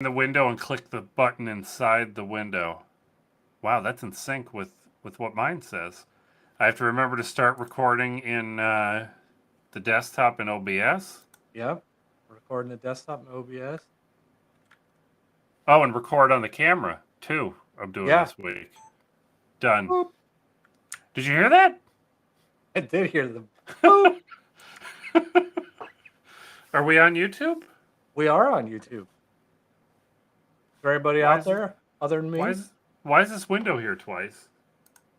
the window and click the button inside the window. Wow, that's in sync with what mine says. I have to remember to start recording in the desktop in OBS. Yep. Recording the desktop in OBS. Oh, and record on the camera too. I'm doing Yeah. this week. Done. Boop. Did you hear that? I did hear them. Boop. Are we on YouTube? We are on YouTube. Is there anybody Why out is there other than me? Why is this window here twice?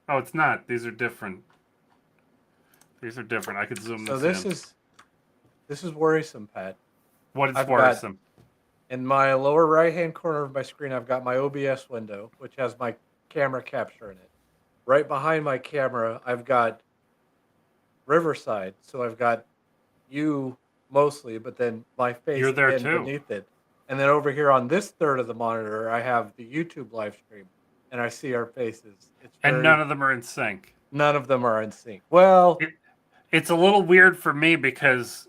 Oh, it's not. These are different. These are different. I could zoom So this in. this is worrisome, Pat. What is I've worrisome? In my lower right hand corner of my screen, I've got my OBS window, which has my camera capture in it. Right behind my camera, I've got Riverside. So I've got you mostly, but then my face You're there again too. beneath it. And then over here on this third of the monitor, I have the YouTube live stream, and I see our faces. And none of them are in sync. None of them are in sync. Well, it's a little weird for me because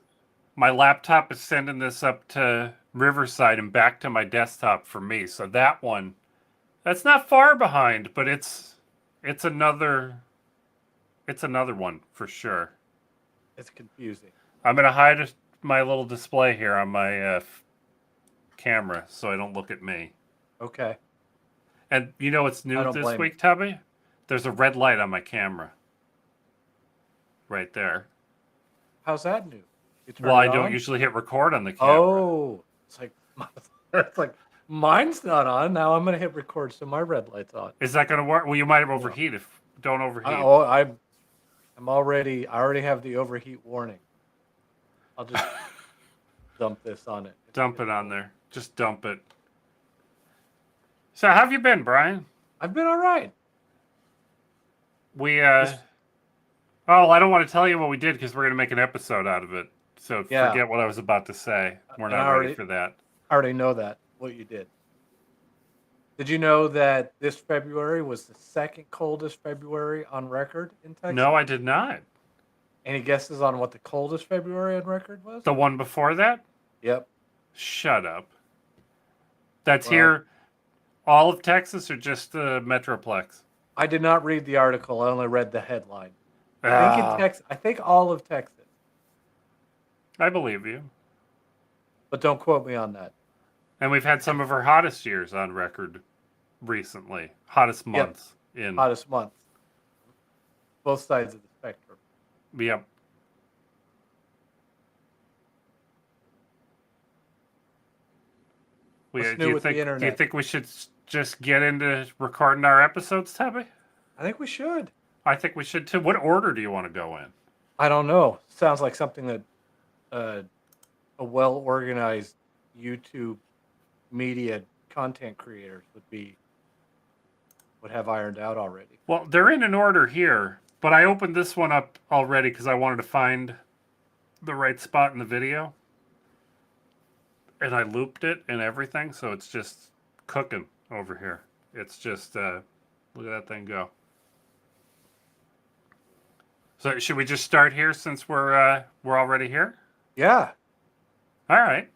my laptop is sending this up to Riverside and back to my desktop for me. So that one, that's not far behind, but it's another one for sure. It's confusing. I'm gonna hide my little display here on my camera so I don't look at me. Okay. And you know what's new this week, Tubby? There's a red light on my camera. Right there. How's that new? Well, I don't usually hit record on the camera. Oh, it's like mine's not on. Now I'm gonna hit record, so my red light's on. Is that gonna work? Well, you might overheat if don't overheat. I already have the overheat warning. I'll just dump this on it. Dump it on there. Just dump it. So how have you been, Brian? I've been all right. I don't want to tell you what we did because we're going to make an episode out of it. So forget what I was about to say. We're not ready for that. I already know what you did. Did you know that this February was the second coldest February on record in Texas? No, I did not. Any guesses on what the coldest February on record was? The one before that? Yep. Shut up. That's here, all of Texas or just the Metroplex? I did not read the article. I only read the headline. I think all of Texas. I believe you. But don't quote me on that. And we've had some of our hottest years on record recently. Hottest months. Hottest months. Both sides of the spectrum. Yep. Do you think we should just get into recording our episodes, Tubby? I think we should. I think we should too. What order do you want to go in? I don't know. Sounds like something that a well-organized YouTube media content creators would have ironed out already. Well, they're in an order here, but I opened this one up already because I wanted to find the right spot in the video. And I looped it and everything, so it's just cooking over here. It's just, look at that thing go. So should we just start here since we're already here? Yeah. All right.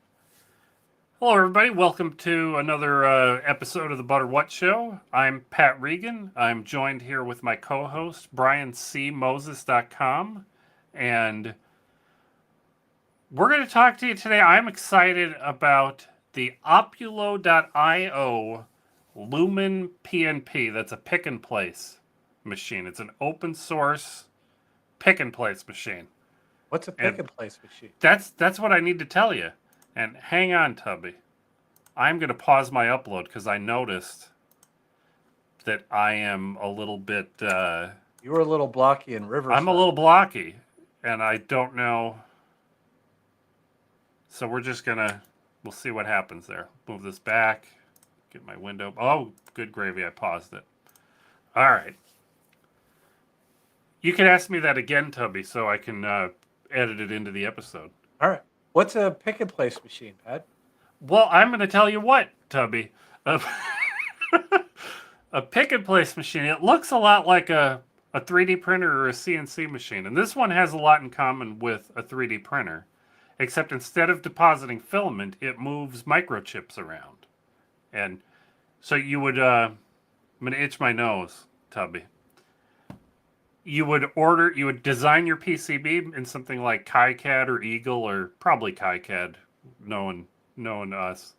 Hello, everybody. Welcome to another episode of the Butter What Show. I'm Pat Regan. I'm joined here with my co-host, BrianCMoses.com. And we're going to talk to you today. I'm excited about the Opulo.io Lumen PNP. That's a pick and place machine. It's an open source pick and place machine. What's a pick and place machine? That's what I need to tell you. And hang on, Tubby. I'm going to pause my upload because I noticed that I am a little bit... you were a little blocky in Riverside. I'm a little blocky, and I don't know... So we're just going to... We'll see what happens there. Move this back. Get my window... Oh, good gravy. I paused it. All right. You can ask me that again, Tubby, so I can edit it into the episode. All right. What's a pick and place machine, Pat? Well, I'm going to tell you what, Tubby. A pick and place machine, it looks a lot like a 3D printer or a CNC machine. And this one has a lot in common with a 3D printer. Except instead of depositing filament, it moves microchips around. And so you would, I'm going to itch my nose, Tubby. You would design your PCB in something like KiCad or Eagle, or probably KiCad, knowing us,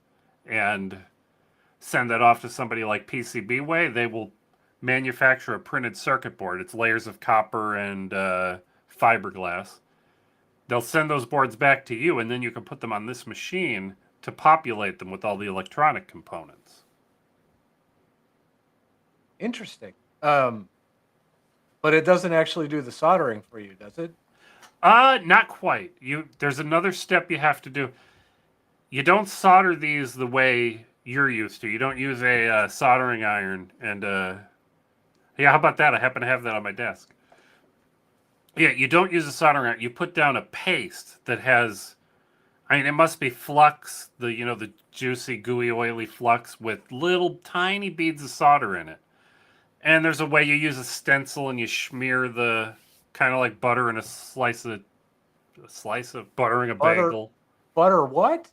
and send that off to somebody like PCBWay. They will manufacture a printed circuit board. It's layers of copper and fiberglass. They'll send those boards back to you, and then you can put them on this machine to populate them with all the electronic components. Interesting. But it doesn't actually do the soldering for you, does it? Not quite. There's another step you have to do. You don't solder these the way you're used to. You don't use a soldering iron and yeah, how about that? I happen to have that on my desk. Yeah, you don't use a soldering iron. You put down a paste that has, I mean, it must be flux, the juicy, gooey, oily flux with little tiny beads of solder in it. And there's a way you use a stencil and you smear the kind of like butter in a slice of buttering a bagel. Butter what?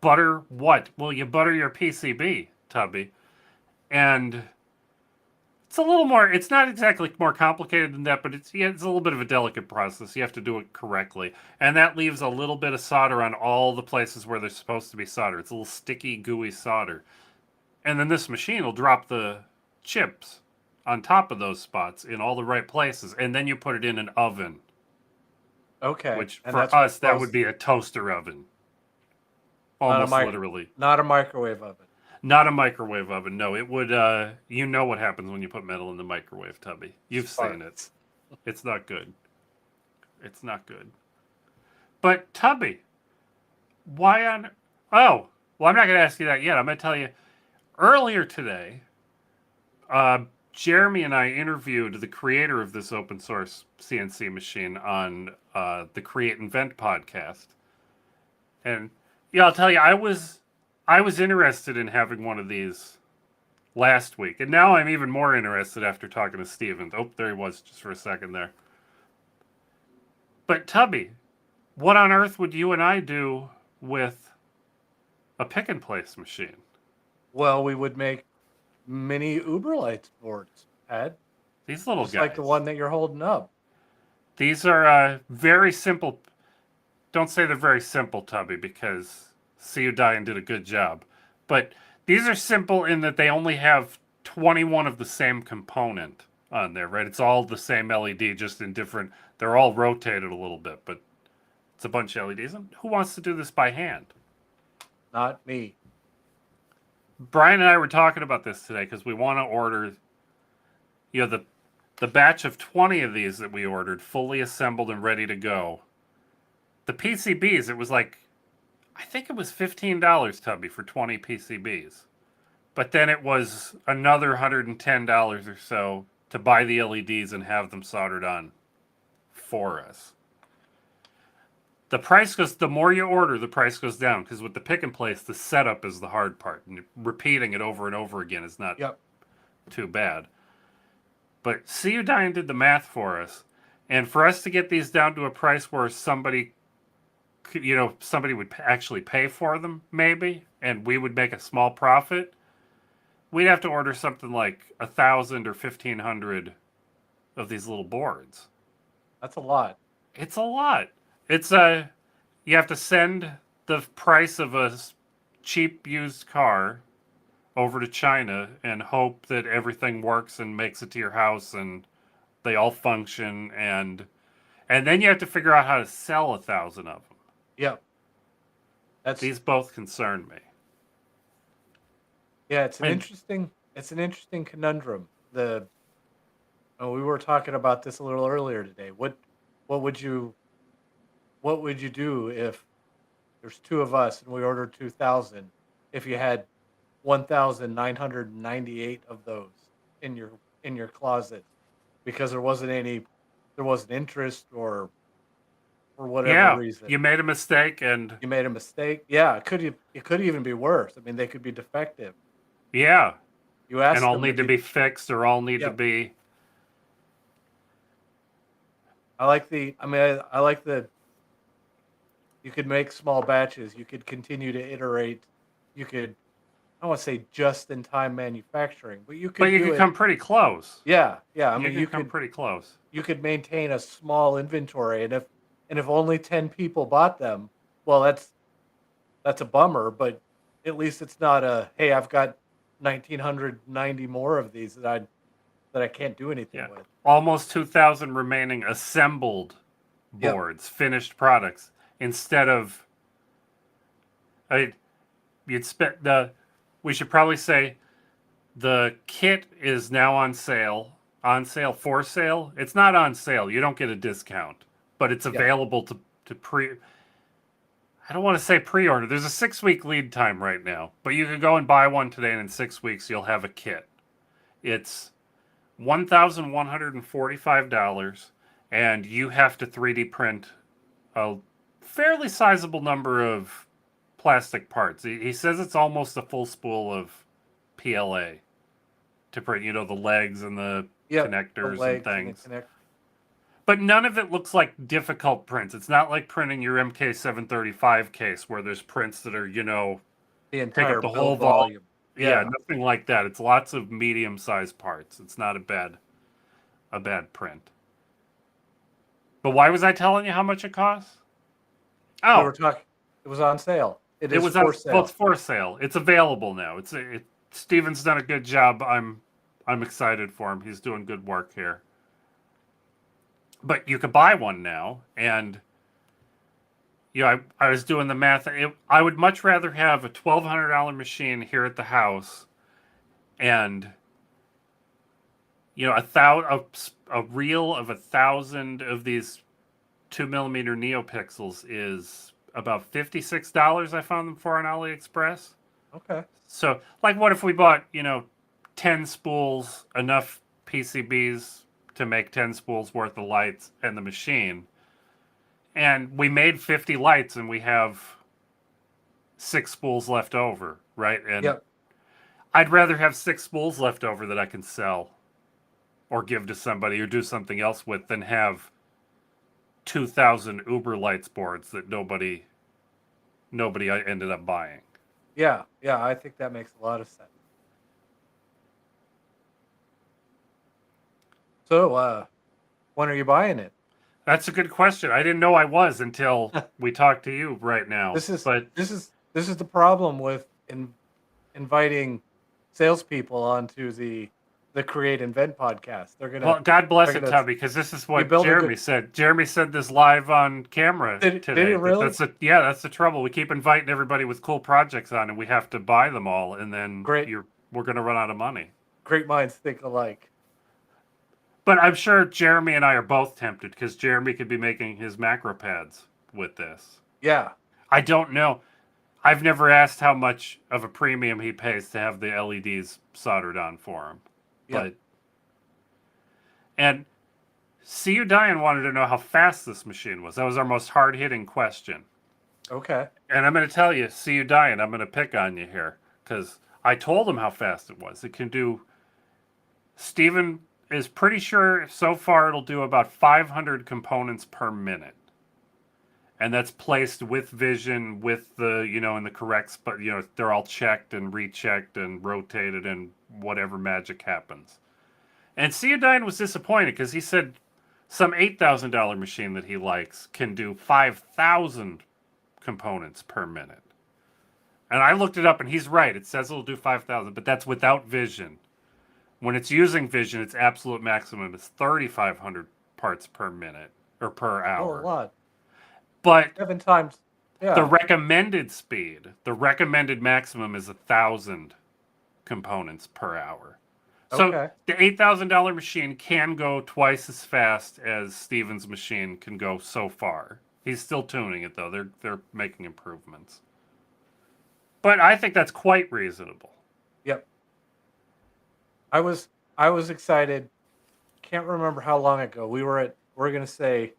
Butter what? Well, you butter your PCB, Tubby. And it's a little more, it's not exactly more complicated than that, but it's a little bit of a delicate process. You have to do it correctly. And that leaves a little bit of solder on all the places where they're supposed to be soldered. It's a little sticky, gooey solder. And then this machine will drop the chips on top of those spots in all the right places. And then you put it in an oven. Okay. Which and for us, that would be a toaster oven. Almost literally. Not a microwave oven. Not a microwave oven. No, it would. You know what happens when you put metal in the microwave, Tubby. You've seen it. It's not good. It's not good. But Tubby, why on? Oh, well, I'm not going to ask you that yet. I'm going to tell you. Earlier today, Jeremy and I interviewed the creator of this open source CNC machine on the Create Invent podcast, and yeah, I'll tell you, I was interested in having one of these last week, and now I'm even more interested after talking to Steven. Oh, there he was just for a second there. But Tubby, what on earth would you and I do with a pick and place machine? Well, we would make mini Uberlights boards, Ed. These little Just guys. like the one that you're holding up. These are very simple. Don't say they're very simple, Tubby, because See You Die and did a good job. But these are simple in that they only have 21 of the same component on there, right? It's all the same LED, just in different. They're all rotated a little bit, but it's a bunch of LEDs. And who wants to do this by hand? Not me. Brian and I were talking about this today because we want to order, the batch of 20 of these that we ordered, fully assembled and ready to go. The PCBs, it was like, I think it was $15, Tubby, for 20 PCBs. But then it was another $110 or so to buy the LEDs and have them soldered on for us. The price goes, the more you order, the price goes down. Because with the pick and place, the setup is the hard part. And repeating it over and over again is not too bad. But See You Die and did the math for us. And for us to get these down to a price where somebody would actually pay for them, maybe, and we would make a small profit, we'd have to order something like 1,000 or 1,500 of these little boards. That's a lot. It's a lot. It's you have to send the price of a cheap used car over to China and hope that everything works and makes it to your house and they all function, and then you have to figure out how to sell 1,000 of them. Yep. These both concern me. Yeah, it's an interesting conundrum. We were talking about this a little earlier today. What would you do if there's two of us and we ordered 2,000? If you had 1,998 of those in your closet because there wasn't interest or for whatever reason. You made a mistake and you made a mistake. Yeah, it could even be worse. I mean, they could be defective. Yeah. You ask and all need to be fixed or all need to be. I like the you could make small batches. You could continue to iterate. You could I don't want to say just-in-time manufacturing, but you But could you do could it. come pretty close. Yeah, yeah. I You mean, can come pretty close. you could maintain a small inventory, and if only 10 people bought them, well, that's a bummer, but at least it's not a, "Hey, I've got 1,990 more of these that I can't do anything Yeah. with." Almost 2,000 remaining assembled Yep. boards, finished products, instead of, I, you'd spent the, we should probably say the kit is now on sale, for sale. It's not on sale. You don't get a discount, but it's Yeah. available to I don't want to say pre-order. There's a 6-week lead time right now, but you can go and buy one today, and in 6 weeks you'll have a kit. It's $1,145, and you have to 3D print a fairly sizable number of plastic parts. He says it's almost a full spool of PLA to print, the legs and the Yep. The connectors and legs and the things. connect. But none of it looks like difficult prints. It's not like printing your MK735 case where there's prints that are, The take entire up the whole build volume. volume. Yeah, Yeah. nothing like that. It's lots of medium-sized parts. It's not a bad print. But why was I telling you how much it costs? We Oh, were talking, it was on sale. It it is was on. for Well, it's sale. for sale. It's available now. Steven's done a good job. I'm excited for him. He's doing good work here. But you could buy one now, and I was doing the math. I would much rather have a $1,200 machine here at the house, and a reel of 1,000 of these 2mm NeoPixels is about $56. I found them for on AliExpress. Okay. So, like, what if we bought 10 spools, enough PCBs to make 10 spools worth of lights and the machine, and we made 50 lights, and we have 6 spools left over, right? And Yep. I'd rather have 6 spools left over that I can sell or give to somebody or do something else with than have 2,000 Uber Lights boards that nobody ended up buying. Yeah. Yeah. I think that makes a lot of sense. So, when are you buying it? That's a good question. I didn't know I was until we talked to you right now. This is But this is the problem with inviting salespeople onto the Create Invent podcast. They're well, gonna God bless they're it, gonna Tubby, because this is what build a Jeremy good. said. Jeremy said this live on camera Did today. he really? That's the trouble. We keep inviting everybody with cool projects on, and we have to buy them all, and then Great. we're going to run out of money. Great minds think alike. But I'm sure Jeremy and I are both tempted because Jeremy could be making his macro pads with this. Yeah. I don't know. I've never asked how much of a premium he pays to have the LEDs soldered on for him. Yeah. But and See You Dying wanted to know how fast this machine was. That was our most hard-hitting question. Okay. And I'm going to tell you, See You Dying, I'm going to pick on you here because I told him how fast it was. It can do. Steven is pretty sure so far it'll do about 500 components per minute. And that's placed with vision, with the, in the correct spot. They're all checked and rechecked and rotated and whatever magic happens. And See You Dying was disappointed because he said some $8,000 machine that he likes can do 5,000 components per minute. And I looked it up, and he's right. It says it'll do 5,000, but that's without vision. When it's using vision, its absolute maximum is 3,500 parts per minute or per hour. Oh, a lot. But 7 times. Yeah. the recommended speed, the recommended maximum is 1,000 components per hour. So Okay. the $8,000 machine can go twice as fast as Steven's machine can go so far. He's still tuning it though. They're making improvements. But I think that's quite reasonable. Yep. I was excited. Can't remember how long ago we're gonna say,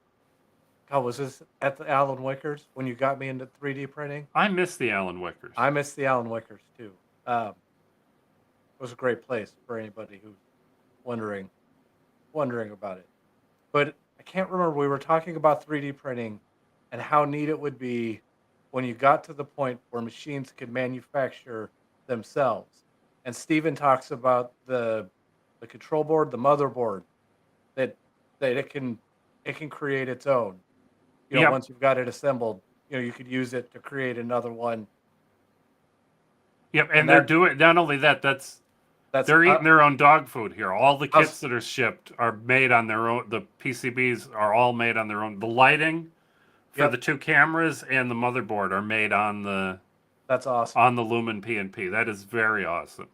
God, was this at the Alan Wickers when you got me into 3D printing? I miss the Alan Wickers. I miss the Alan Wickers too. It was a great place for anybody who's wondering about it. But I can't remember. We were talking about 3D printing and how neat it would be when you got to the point where machines could manufacture themselves. And Steven talks about the control board, the motherboard, that it can create its own. Yep. Once you've got it assembled, you could use it to create another one. Yep, And and they're doing not only that. They're eating their own dog food here. All the kits that are shipped are made on their own. The PCBs are all made on their own. The lighting for the 2 cameras and the motherboard are made on the That's awesome. on the Lumen PNP. That is very awesome.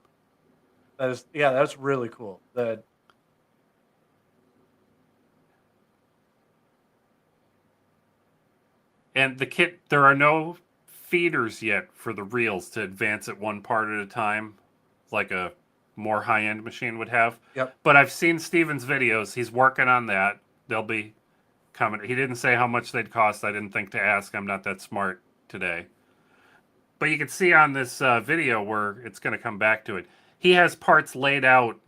That's really cool. And the kit, there are no feeders yet for the reels to advance it one part at a time, like a more high-end machine would have. Yep. But I've seen Steven's videos. He's working on that. They'll be coming. He didn't say how much they'd cost. I didn't think to ask. I'm not that smart today. But you can see on this video where it's going to come back to it. He has parts laid out,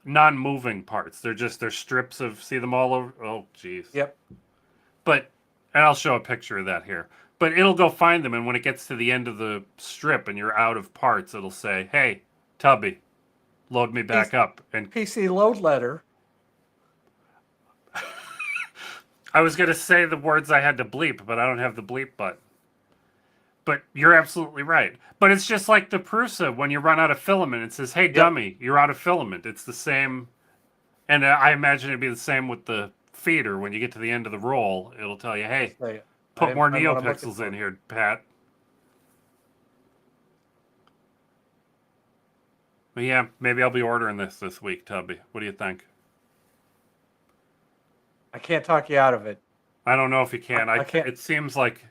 non-moving parts. They're strips of, see them all over? Oh, geez. Yep. But, and I'll show a picture of that here. But it'll go find them, and when it gets to the end of the strip and you're out of parts, it'll say, "Hey, Tubby, load me back up." And PC load letter. I was going to say the words I had to bleep, but I don't have the bleep button. But you're absolutely right. But it's just like the Prusa when you run out of filament. It says, "Hey, dummy, you're out of filament." It's the same. And I imagine it'd be the same with the feeder. When you get to the end of the roll, it'll tell you, "Hey, put more NeoPixels in here, Pat." But yeah, maybe I'll be ordering this week, Tubby. What do you think? I can't talk you out of it. I don't know if you can. I can't. It seems like...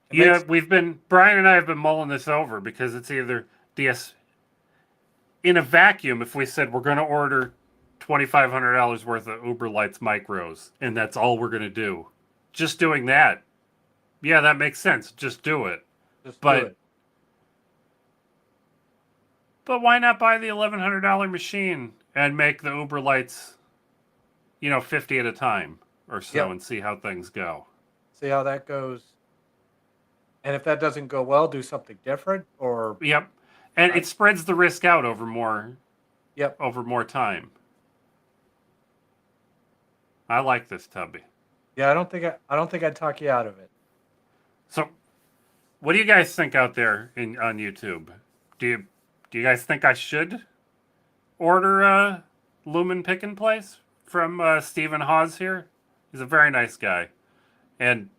Yeah, Brian and I have been mulling this over because it's either DS... In a vacuum, if we said we're going to order $2,500 worth of Uber Lights Micros, and that's all we're going to do. Just doing that, yeah, that makes sense. Just do it. Do it. But why not buy the $1,100 machine and make the Uber Lights, 50 at a time or so, and see how things go? See how that goes. And if that doesn't go well, do something different, or... Yep. And it spreads the risk out over more... Yep. Over more time. I like this, Tubby. Yeah, I don't think I'd talk you out of it. So, what do you guys think out there on YouTube? Do you guys think I should order a Lumen Pick and Place from Stephen Hawes here? He's a very nice guy. And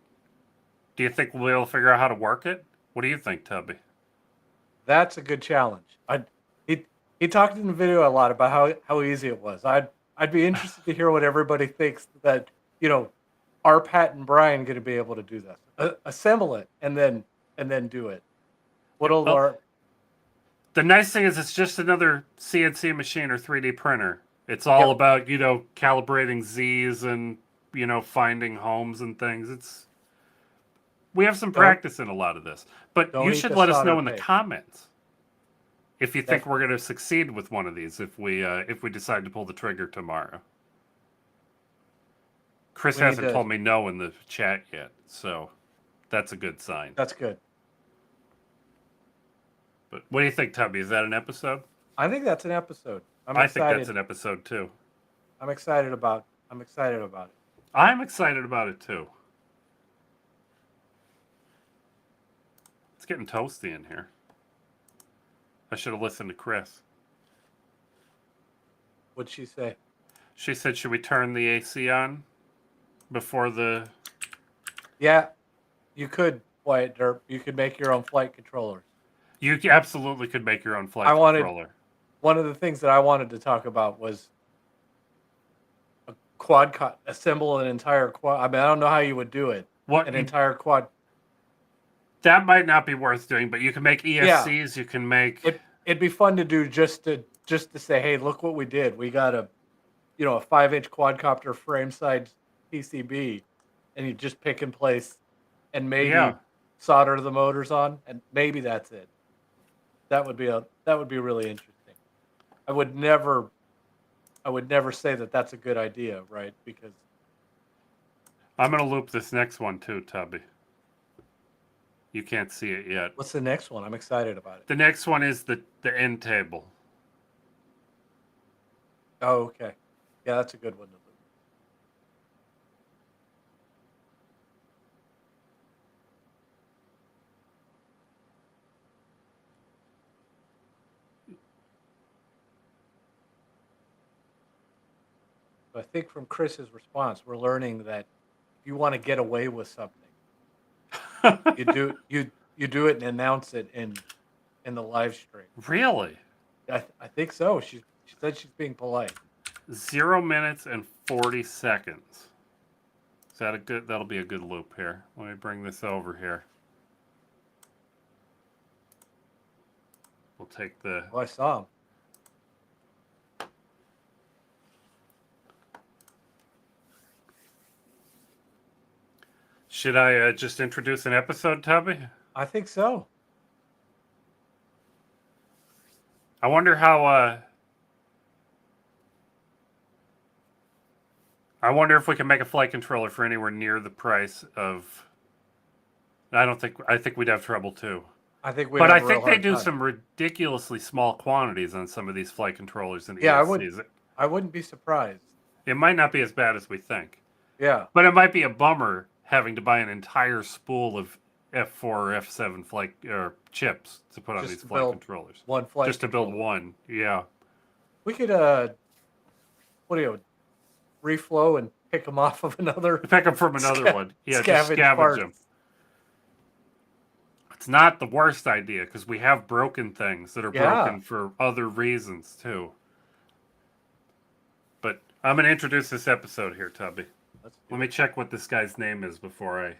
do you think we'll be able to figure out how to work it? What do you think, Tubby? That's a good challenge. He talked in the video a lot about how easy it was. I'd be interested to hear what everybody thinks that, are Pat and Brian going to be able to do this? Assemble it and then do it. The nice thing is it's just another CNC machine or 3D printer. It's all about, calibrating Z's and, finding homes and things. We have some practice in a lot of this. But you should let us know in the comments if you think we're going to succeed with one of these if we decide to pull the trigger tomorrow. Chris hasn't told me no in the chat yet, so that's a good sign. That's good. But what do you think, Tubby? Is that an episode? I think that's an episode. I think that's an episode too. I'm excited about it. I'm excited about it too. It's getting toasty in here. I should have listened to Chris. What'd she say? She said, should we turn the AC on before the... Yeah, you could, Wyatt Derp. You could make your own flight controllers. You absolutely could make your own flight controller. One of the things that I wanted to talk about was assemble an entire quad. I mean, I don't know how you would do it. Entire quad. That might not be worth doing, but you can make ESCs. You can make. It'd be fun to do just to say, hey, look what we did. We got a 5-inch quadcopter frame side PCB, and you just pick and place, and maybe solder the motors on, and maybe that's it. That would be really interesting. I would never say that that's a good idea, right? Because I'm gonna loop this next one too, Tubby. You can't see it yet. What's the next one? I'm excited about it. The next one is the end table. Oh, okay. Yeah, that's a good one to loop. So I think from Chris's response, we're learning that if you want to get away with something, you do it and announce it in the live stream. Really? I think so. She said she's being polite. 0 minutes and 40 seconds. Is that a good? That'll be a good loop here. Let me bring this over here. We'll take the. Oh, I saw him. Should I just introduce an episode, Tubby? I think so. I wonder how. I wonder if we can make a flight controller for anywhere near the price of. I think we'd have trouble too. I think we. But I have a think real they do hard time. some ridiculously small quantities on some of these flight controllers and Yeah, ESCs. I wouldn't be surprised. It might not be as bad as we think. Yeah. But it might be a bummer having to buy an entire spool of F4 or F7 flight or chips to put on Just these to flight build controllers. One flight. Just to build controller. one. Yeah. We could what do you reflow and pick them off of another. Pick them from another one. Yeah, just scavenge scavenge parts. them. It's not the worst idea because we have broken things that are broken for other reasons too. But I'm going to introduce this episode here, Tubby. Let me check what this guy's name is before I.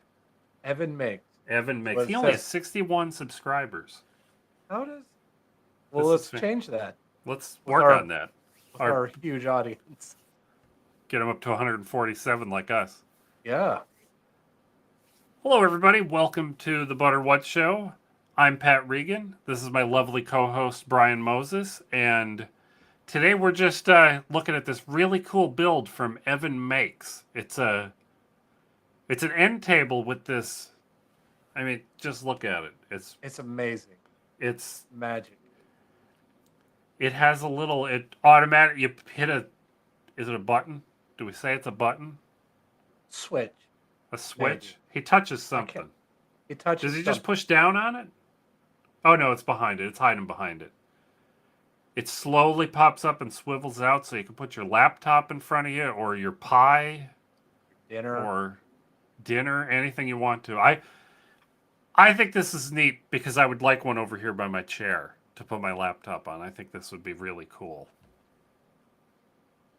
Evan Miggs. Evan Miggs. Well, He only has 61 subscribers. How does? Well, This let's is change that. Let's With work our- on that. With our huge audience. Get him up to 147 like us. Yeah. Hello, everybody. Welcome to the Butter What Show. I'm Pat Regan. This is my lovely co-host, Brian Moses. And today we're just looking at this really cool build from Evan Makes. It's an end table with this. I mean, just look at it. It's amazing. It's Magic. It has a little. It automatic. You hit a. Is it a button? Do we say it's a button? Switch. A switch? Maybe. He touches something. He touches. Does he just push down on it? Oh no, it's behind it. It's hiding behind it. It slowly pops up and swivels out, so you can put your laptop in front of you, or your pie, dinner, or dinner, anything you want to. I think this is neat because I would like one over here by my chair to put my laptop on. I think this would be really cool.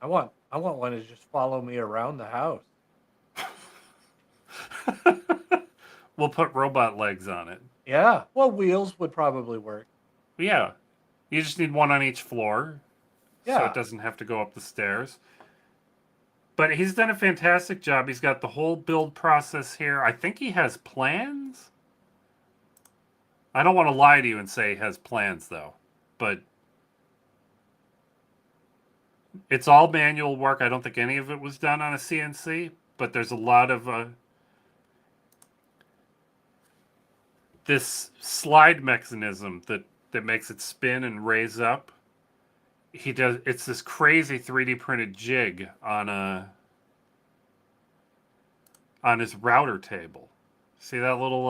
I want one to just follow me around the house. We'll put robot legs on it. Yeah. Well, wheels would probably work. Yeah. You just need one on each floor. So Yeah. it doesn't have to go up the stairs. But he's done a fantastic job. He's got the whole build process here. I think he has plans. I don't want to lie to you and say he has plans, though. But it's all manual work. I don't think any of it was done on a CNC. But there's a lot of this slide mechanism that makes it spin and raise up. He does. It's this crazy 3D printed jig on his router table. See that little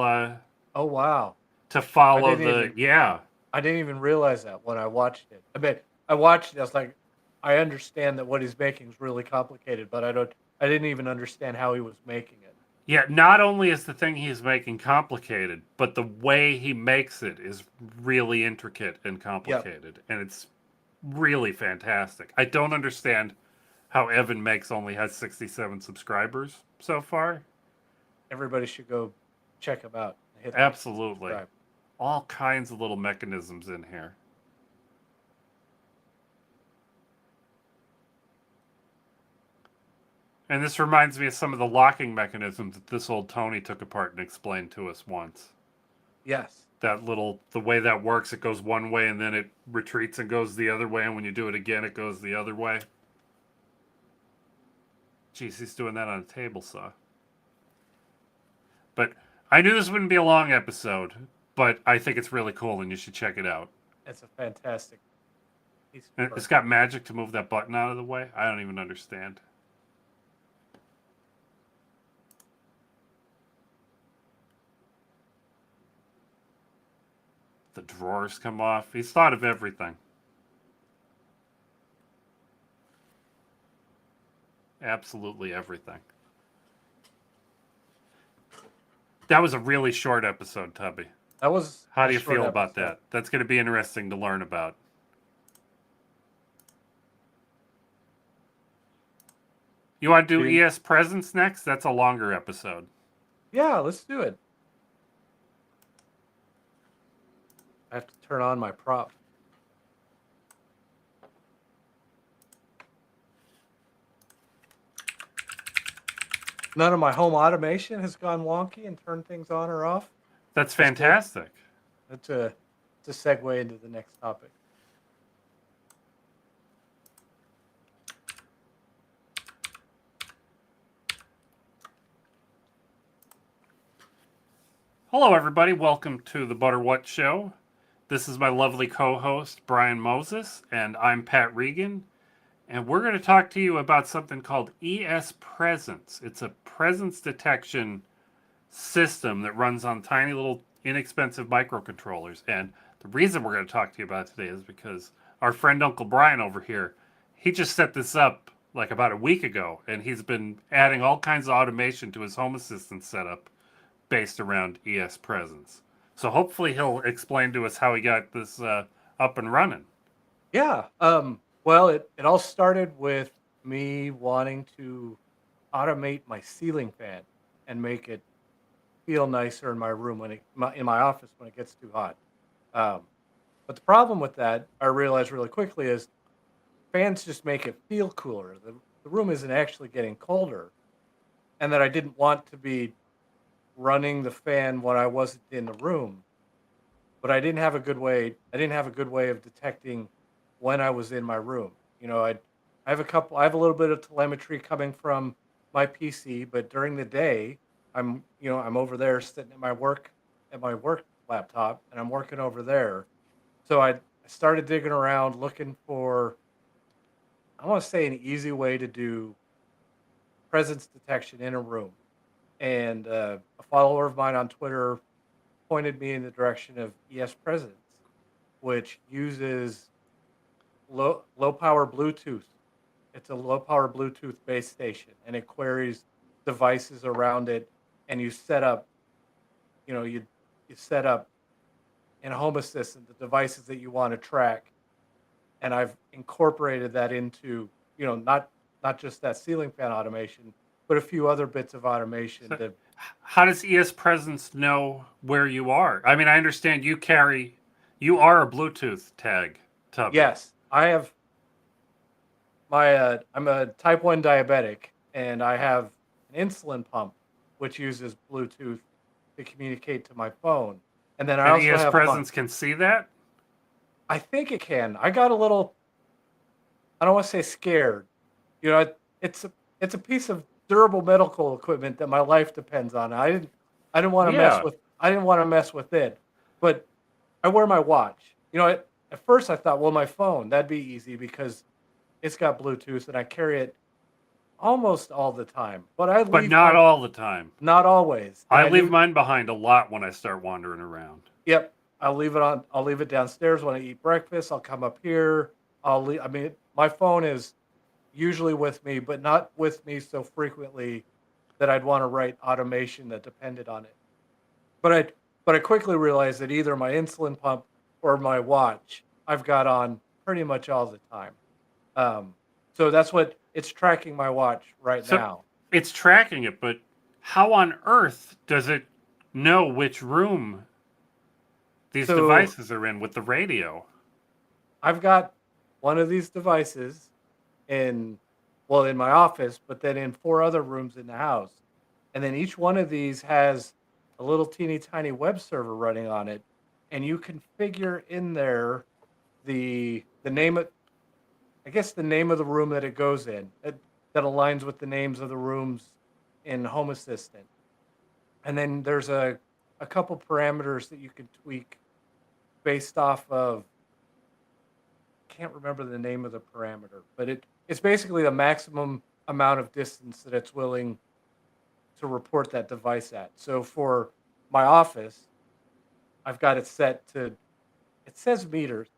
Oh wow. to follow I didn't I didn't even realize that when I watched it. I mean, I watched it. I was like, I understand that what he's making is really complicated, but I didn't even understand how he was making it. Yeah, not only is the thing he's making complicated, but the way he makes it is really intricate and complicated. And it's really fantastic. I don't understand how Evan Makes only has 67 subscribers so far. Everybody should go check him out. Hit that Absolutely. subscribe. All kinds of little mechanisms in here. And this reminds me of some of the locking mechanisms that this old Tony took apart and explained to us once. Yes. The way that works, it goes one way and then it retreats and goes the other way. And when you do it again, it goes the other way. Jeez, he's doing that on a table saw. But I knew this wouldn't be a long episode, but I think it's really cool and you should check it out. It's a fantastic piece of It's work. got magic to move that button out of the way. I don't even understand. The drawers come off. He's thought of everything. Absolutely everything. That was a really short episode, Tubby. That was. How a do you short feel about episode. that? That's going to be interesting to learn about. You want to do Dude. ES Presence next? That's a longer episode. Yeah, let's do it. I have to turn on my prop. None of my home automation has gone wonky and turned things on or off. That's good. fantastic. It's a segue into the next topic. Hello, everybody. Welcome to the Butter What Show. This is my lovely co-host, Brian Moses, and I'm Pat Regan. And we're going to talk to you about something called ES Presence. It's a presence detection system that runs on tiny little inexpensive microcontrollers. And the reason we're going to talk to you about it today is because our friend Uncle Brian over here, he just set this up like about a week ago, and he's been adding all kinds of automation to his home assistant setup based around ES Presence. So hopefully he'll explain to us how he got this up and running. Yeah. Well, it all started with me wanting to automate my ceiling fan and make it feel nicer in my room in my office when it gets too hot. But the problem with that, I realized really quickly, is fans just make it feel cooler. The room isn't actually getting colder, and that I didn't want to be running the fan when I wasn't in the room. But I didn't have a good way. I didn't have a good way of detecting when I was in my room. You know, I have a little bit of telemetry coming from my PC, but during the day, I'm over there sitting at my work laptop, and I'm working over there. So I started digging around looking for, I want to say, an easy way to do presence detection in a room. And a follower of mine on Twitter pointed me in the direction of ES Presence, which uses low power Bluetooth. It's a low power Bluetooth base station, and it queries devices around it, and you set up, you set up in Home Assistant the devices that you want to track, and I've incorporated that into, not just that ceiling fan automation, but a few other bits of automation that. How does ES Presence know where you are? I mean, I understand you are a Bluetooth tag, Tubby. Yes, I have I'm a type 1 diabetic, and I have an insulin pump which uses Bluetooth to communicate to my phone. And then I And also ES have Presence can see that? I think it can. I got a little, I don't want to say scared. It's a piece of durable medical equipment that my life depends on. I didn't want to Yeah. mess with it. But I wear my watch. At first I thought, well, my phone, that'd be easy because it's got Bluetooth and I carry it almost all the time. But not all the time. Not always. I leave mine behind a lot when I start wandering around. Yep. I'll leave it downstairs when I eat breakfast. I'll come up here. My phone is usually with me, but not with me so frequently that I'd want to write automation that depended on it. But I quickly realized that either my insulin pump or my watch I've got on pretty much all the time. So that's what it's tracking my watch now. It's tracking it, but how on earth does it know which room these devices are in with the radio? I've got one of these devices in my office, but then in 4 other rooms in the house. And then each one of these has a little teeny tiny web server running on it, and you configure in there the name of, I guess, the name of the room that it goes in that aligns with the names of the rooms in Home Assistant. And then there's a couple parameters that you can tweak based off of, can't remember the name of the parameter, but it's basically the maximum amount of distance that it's willing to report that device at. So for my office, I've got it set to, it says meters.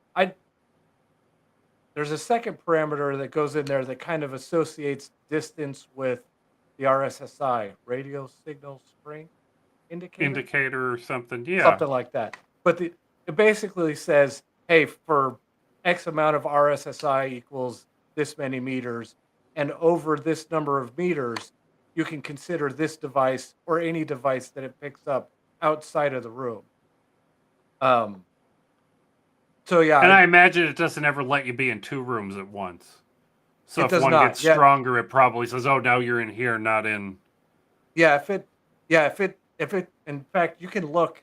There's a second parameter that goes in there that kind of associates distance with the RSSI, radio signal strength indicator, Indicator or something. Yeah. something like that. But it basically says, hey, for X amount of RSSI equals this many meters, and over this number of meters, you can consider this device or any device that it picks up outside of the room. Um, so yeah, And I imagine it doesn't ever let you be in two rooms at once. So it if does one gets not. Yeah, stronger, it probably says, "Oh, now you're in here, not in." yeah. If it, in fact, you can look,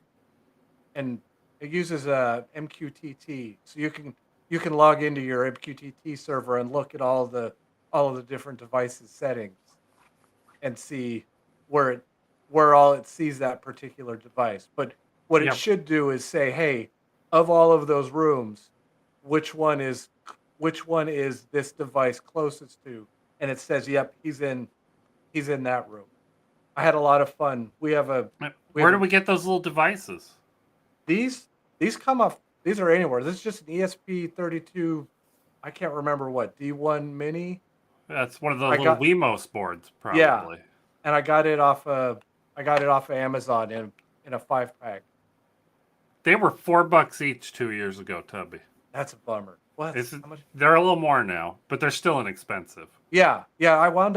and it uses a MQTT, so you can log into your MQTT server and look at all of the different devices settings and see where it where all it sees that particular device. But what it Yep. should do is say, hey, of all of those rooms, which one is which one is this device closest to? And it says, yep, he's in that room. I had a lot of fun. We have a we Where have do a we get those little devices? these these come off, these are anywhere. This is just an ESP32, I can't remember what, D1 mini. That's one of the I little got Wemos boards, Yeah, probably. and I got it off of Amazon in a 5 pack. They were $4 each 2 years ago, Tubby. That's a bummer. What? It's, How much? they're a little more now, but they're still inexpensive. Yeah, yeah. I bought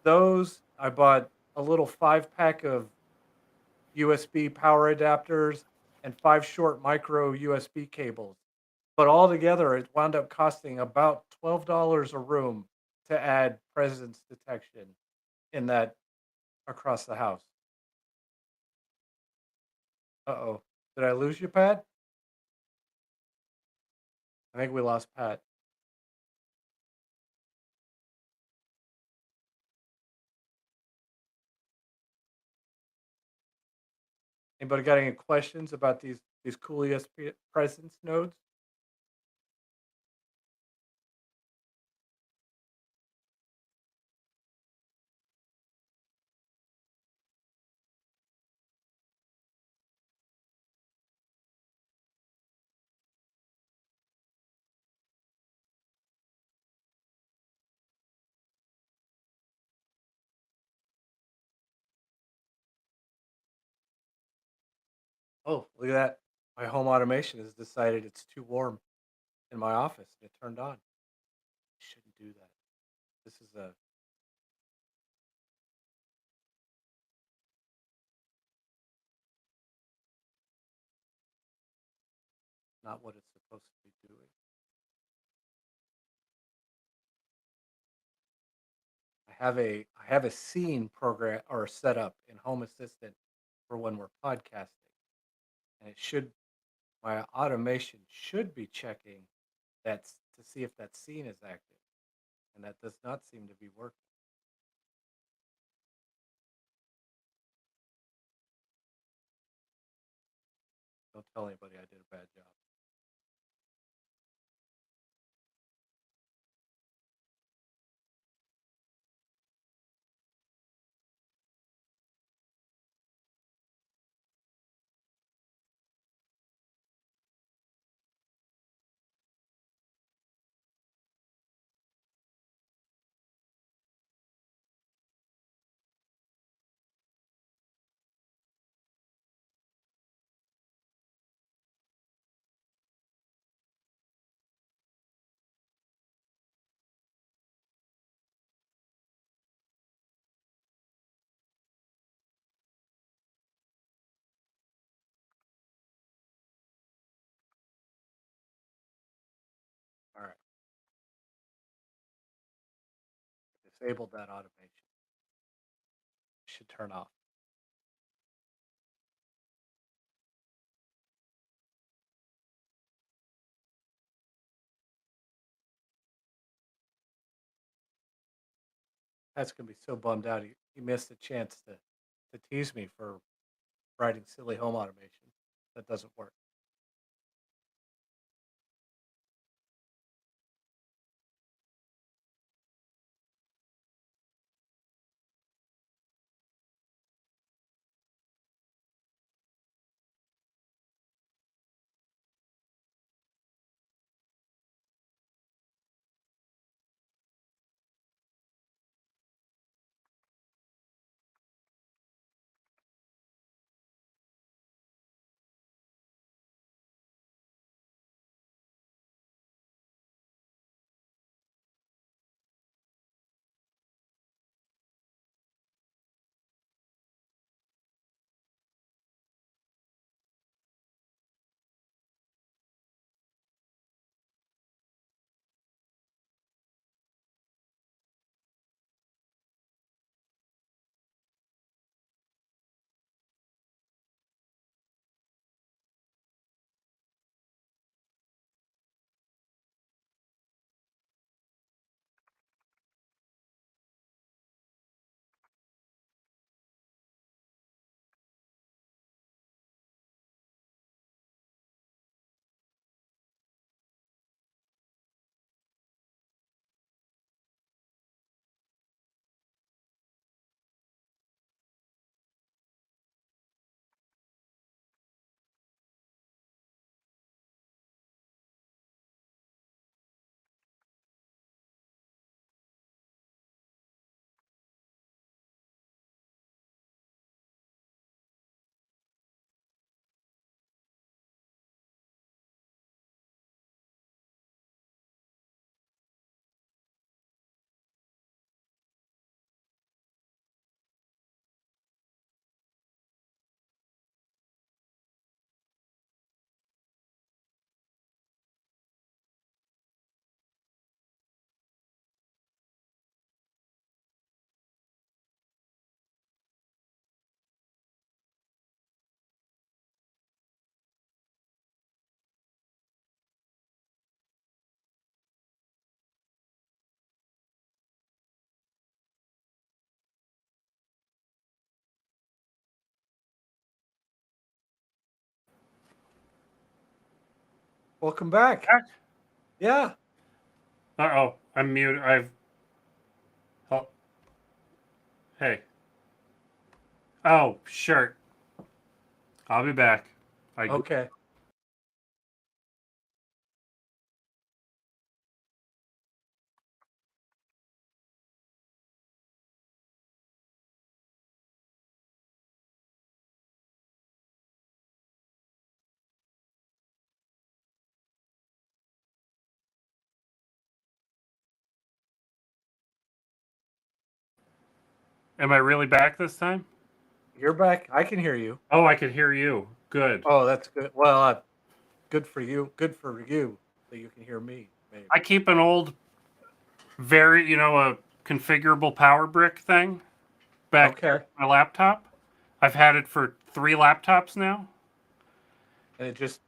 those. I bought a little 5 pack of USB power adapters and 5 short micro USB cables. But altogether, it wound up costing about $12 a room to add presence detection in that across the house. Uh-oh. Did I lose you, Pat? I think we lost Pat. Anybody got any questions about these cool ESP presence nodes? Oh, look at that. My home automation has decided it's too warm in my office and it turned on. Shouldn't do that. This is not what it's supposed to be doing. I have a scene program or set up in Home Assistant for when we're podcasting, and my automation should be checking that's to see if that scene is active, and that does not seem to be working. Don't tell anybody I did a bad job. All right, disabled that automation. Should turn off. That's gonna be so bummed out. He missed a chance to to tease me for writing silly home automation that doesn't work. Welcome back. Yeah. Uh-oh, I'm mute. Oh, hey. Oh, shirt. I'll be back. Okay. Am I really back this time? You're back. I can hear you. Oh, I can hear you. Good. Oh, that's good. Well, good for you. Good for you that you can hear me. Maybe. I keep an old, a configurable power brick thing back Okay. here on my laptop. I've had it for 3 laptops now. And it just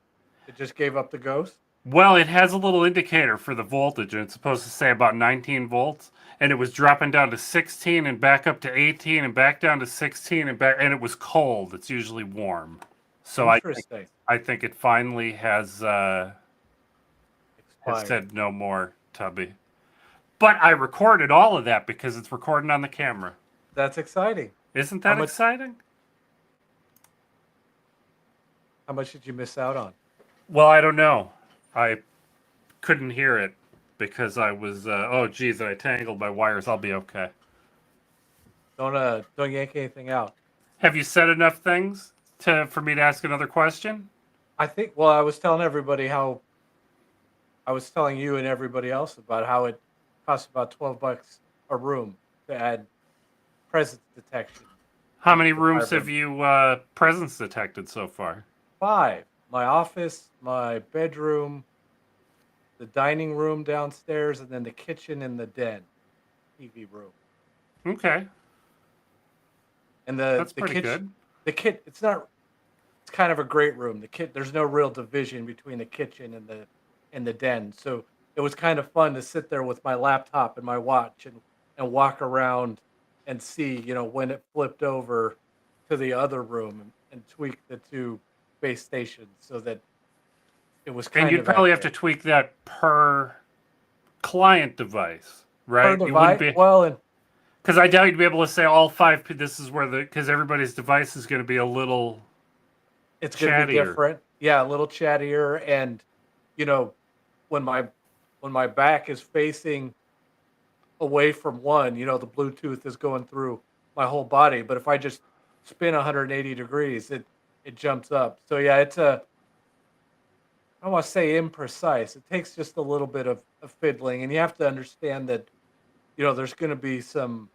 gave up the ghost. Well, it has a little indicator for the voltage, and it's supposed to say about 19 volts. And it was dropping down to 16 and back up to 18 and back down to 16 and back, and it was cold. It's usually warm. So Interesting. I think it finally has Expired. said no more, Tubby. But I recorded all of that because it's recording on the camera. That's exciting. Isn't that exciting? How much did you miss out on? Well, I don't know. I couldn't hear it because I was. Oh, geez, I tangled my wires. I'll be okay. Don't yank anything out. Have you said enough things for me to ask another question? I think. Well, I was telling everybody how. I was telling you and everybody else about how it costs about $12 a room to add presence detection. How many rooms have you presence detected so far? 5. My office, my bedroom, the dining room downstairs, and then the kitchen and the den, TV room. Okay. And That's the pretty kitchen, good. it's not. It's kind of a great room. There's no real division between the kitchen and the den. So it was kind of fun to sit there with my laptop and my watch and walk around and see, when it flipped over to the other room and tweak the two base stations so that it was kind And you'd of probably have to accurate. tweak that per client device, Per right? You wouldn't device, be, well, and because I doubt you'd be able to say all five. This is where because everybody's device is going to be a little it's going to be chattier. different. Yeah, a little chattier, and you know, when my back is facing away from one, the Bluetooth is going through my whole body. But if I just spin 180 degrees, it jumps up. So yeah, I don't want to say imprecise. It takes just a little bit of fiddling, and you have to understand that there's going to be some,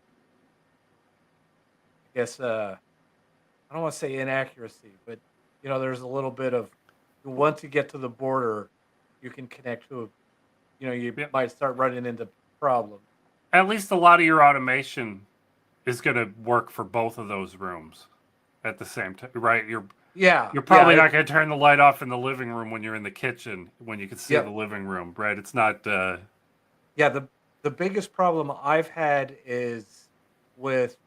I guess, I don't want to say inaccuracy, but there's a little bit of once you get to the border, you can connect to, you Yep. might start running into problems. At least a lot of your automation is going to work for both of those rooms at the same time, right? Yeah, You're probably yeah, not going to turn the light off in the living room when you're in the kitchen when you can see yeah, the living room, right? It's not. yeah. The biggest problem I've had is with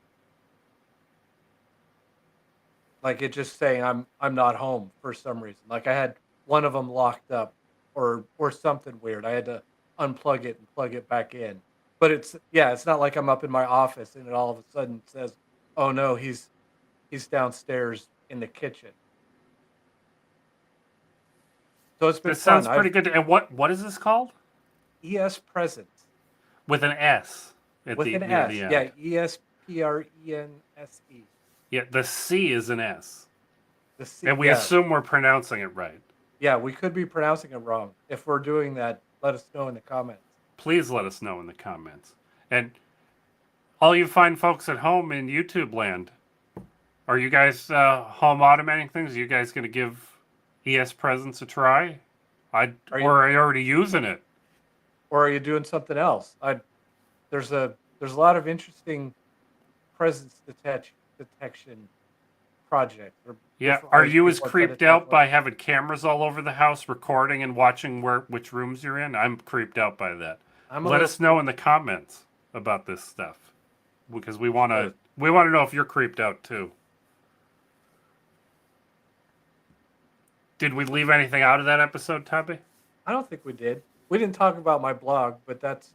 like it just saying I'm not home for some reason. Like I had one of them locked up or something weird. I had to unplug it and plug it back in. But it's not like I'm up in my office and it all of a sudden says, "Oh no, he's downstairs in the kitchen." So it's been This fun. sounds I've pretty good. And what is this called? ES Presence With an S at with the an near S. the end. Yeah, ESPRENSE. Yeah, the C is an S, The C. and we Yeah, assume we're pronouncing it right. yeah. We could be pronouncing it wrong. If we're doing that, let us know in the comments. Please let us know in the comments. And all you fine folks at home in YouTube land, are you guys home automating things? Are you guys going to give ES Presence a try? Or are you already using it? Or are you doing something else? There's a lot of interesting presence detection projects. Or Yeah. different Are ways you as people are trying to creeped out tackle by it. having cameras all over the house recording and watching which rooms you're in? I'm creeped out by that. I'm a Let little us know in the comments about this stuff because we want to sure. know if you're creeped out too. Did we leave anything out of that episode, Tubby? I don't think we did. We didn't talk about my blog, but that's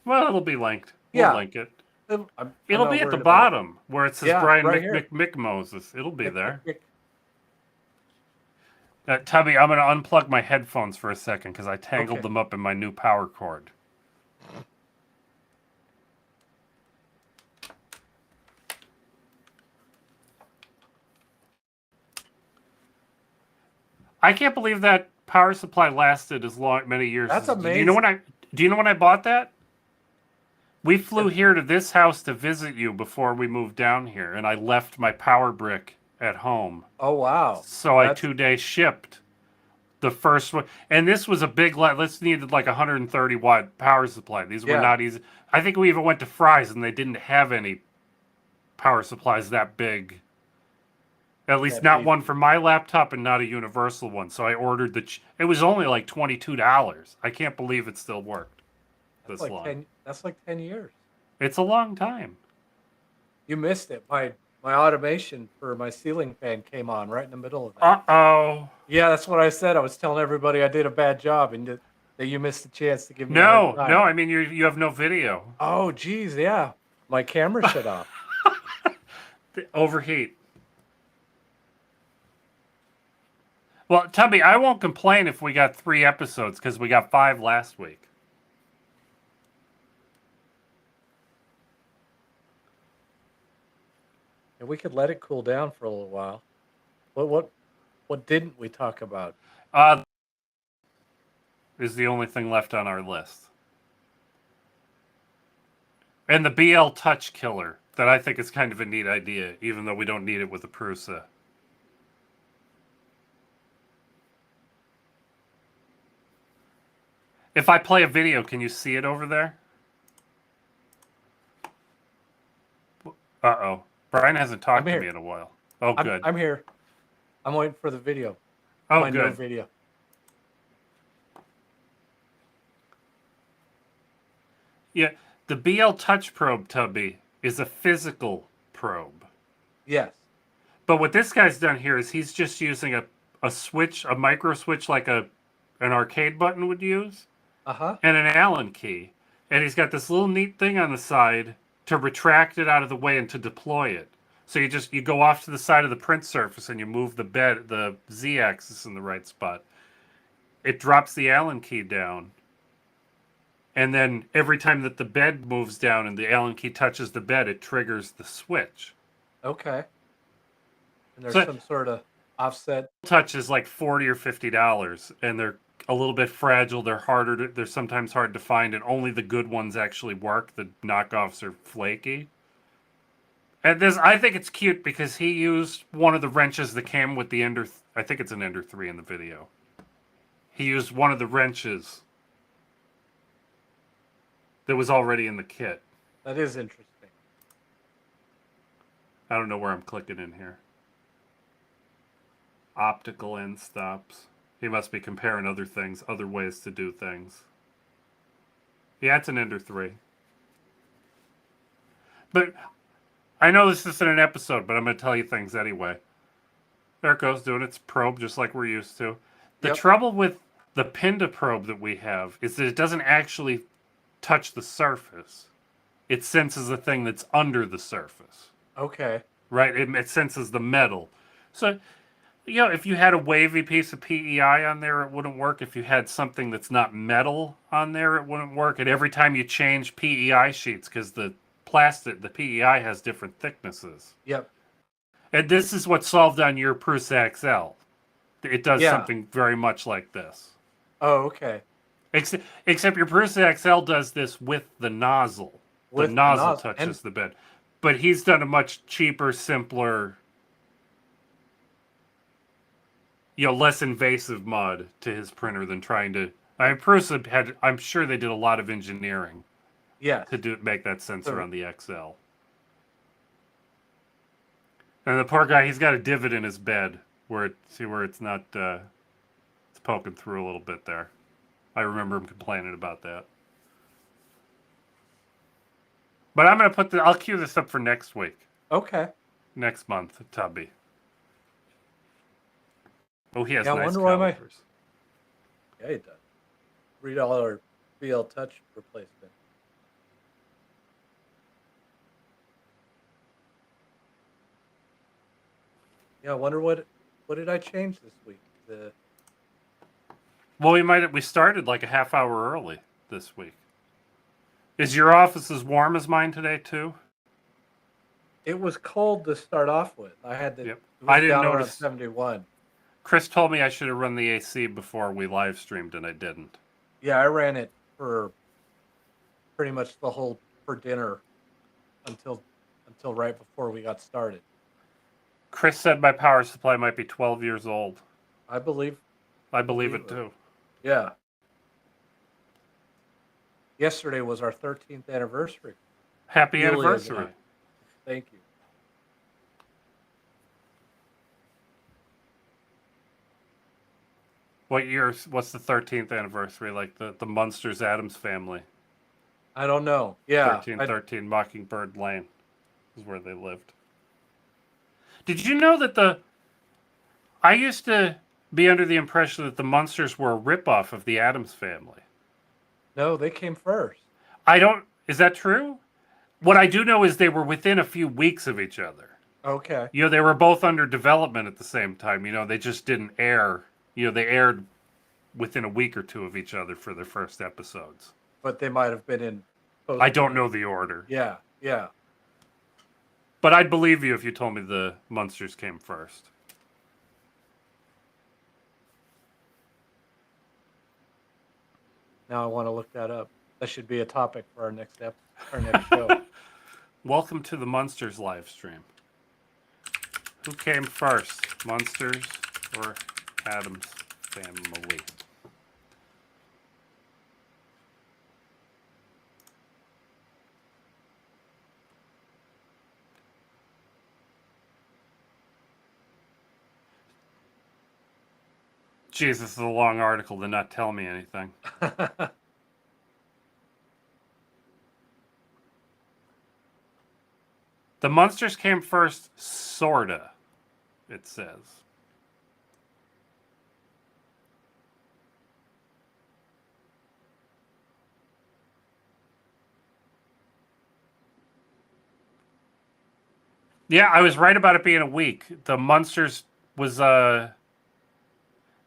Well, it'll be linked. We'll yeah. link it. I'm It'll not be at the worried about it. bottom where it says Yeah, Brian right here. Moses. It'll be there. Mick. Tubby, I'm going to unplug my headphones for a second because I tangled Okay. them up in my new power cord. I can't believe that power supply lasted as many years. That's Do you amazing. know when I bought that? We flew here to this house to visit you before we moved down here, and I left my power brick at home. Oh wow. So I That's 2 day shipped the first one, and this was a big. This needed like 130 watt power supply. These were Yeah. not easy. I think we even went to Fry's and they didn't have any power supplies that big. At least That not big. one for my laptop and not a universal one. So I ordered it was only like $22. I can't believe it still worked That's this like long. 10. That's like 10 years. It's a long time. You missed it. My automation for my ceiling fan came on right in the middle of that. Uh-oh. Yeah, that's what I said. I was telling everybody I did a bad job and that you missed the chance to give me a No, hard time. no, I mean you have no video. Oh, geez, yeah. My camera shut off. Overheat. Well, Tubby, I won't complain if we got 3 episodes because we got 5 last week. And we could let it cool down for a little while. What didn't we talk about? Is the only thing left on our list. And the BL Touch Killer, that I think is kind of a neat idea, even though we don't need it with the Prusa. If I play a video, can you see it over there? Uh-oh. Brian hasn't talked to me in a while. Oh, good. I'm here. I'm waiting for the video. Oh, my new good. video. Yeah, the BL Touch Probe, Tubby, is a physical probe. Yes. But what this guy's done here is he's just using a switch, a micro switch like an arcade button would use, Uh-huh. and an Allen key. And he's got this little neat thing on the side to retract it out of the way and to deploy it. So you go off to the side of the print surface and you move the Z-axis in the right spot. It drops the Allen key down. And then every time that the bed moves down and the Allen key touches the bed, it triggers the switch. Okay. And there's So- some sort of offset. Touch is like $40 or $50, and they're a little bit fragile. They're sometimes hard to find, and only the good ones actually work. The knockoffs are flaky. And I think it's cute because he used one of the wrenches that came with the Ender. I think it's an Ender 3 in the video. He used one of the wrenches that was already in the kit. That is interesting. I don't know where I'm clicking in here. Optical end stops. He must be comparing other things, other ways to do things. Yeah, it's an Ender 3. But I know this isn't an episode, but I'm going to tell you things anyway. There it goes, doing its probe just like we're used to. The Yep. trouble with the Pinda probe that we have is that it doesn't actually touch the surface. It senses the thing that's under the surface, Okay. right? It senses the metal. So, if you had a wavy piece of PEI on there, it wouldn't work. If you had something that's not metal on there, it wouldn't work. And every time you change PEI sheets, because the PEI has different thicknesses. Yep. And this is what's solved on your Prusa XL. It does Yeah. something very much like this. Oh, okay. Except your Prusa XL does this with the nozzle. With The the nozzle nozzle. touches the bed. But he's done a much cheaper, simpler, less invasive mod to his printer than trying to. Prusa had. I'm sure they did a lot of engineering Yes. to make that sensor So- on the XL. And the poor guy, he's got a divot in his bed where it's not. It's poking through a little bit there. I remember him complaining about that. But I'm gonna I'll queue this up for next week, Okay. next month, Tubby. Oh, he has Yeah, I nice wonder why my- calipers. Yeah, he does. $3 BL Touch replacement. Yeah, I wonder what did I change this week? Well, we started like a half hour early this week. Is your office as warm as mine today too? It was cold to start off with. I had to. Yep. It was I didn't down around notice. 71. Chris told me I should have run the AC before we live streamed, and I didn't. Yeah, I ran it for pretty much the whole for dinner until right before we got started. Chris said my power supply might be 12 years old. I believe. I believe it Believe too. Yeah. Yesterday was our 13th anniversary. Happy Julia's and anniversary. I. Thank you. What's the 13th anniversary? Like the Munsters Adams family. I don't know. Yeah. 1313 Mockingbird Lane is where they lived. Did you know that I used to be under the impression that the Munsters were a ripoff of the Adams family. No, they came first. Is that true? What I do know is they were within a few weeks of each other. Okay. They were both under development at the same time. They just didn't air. They aired within a week or two of each other for their first episodes. But they might have been in. I don't know the order. Yeah. Yeah. But I'd believe you if you told me the Munsters came first. Now I want to look that up. That should be a topic for our next show. Welcome to the Munsters live stream. Who came first, Munsters or Adams family? Jeez, this is a long article to not tell me anything. The Munsters came first, sorta. it says. Yeah, I was right about it being a week. The Munsters was the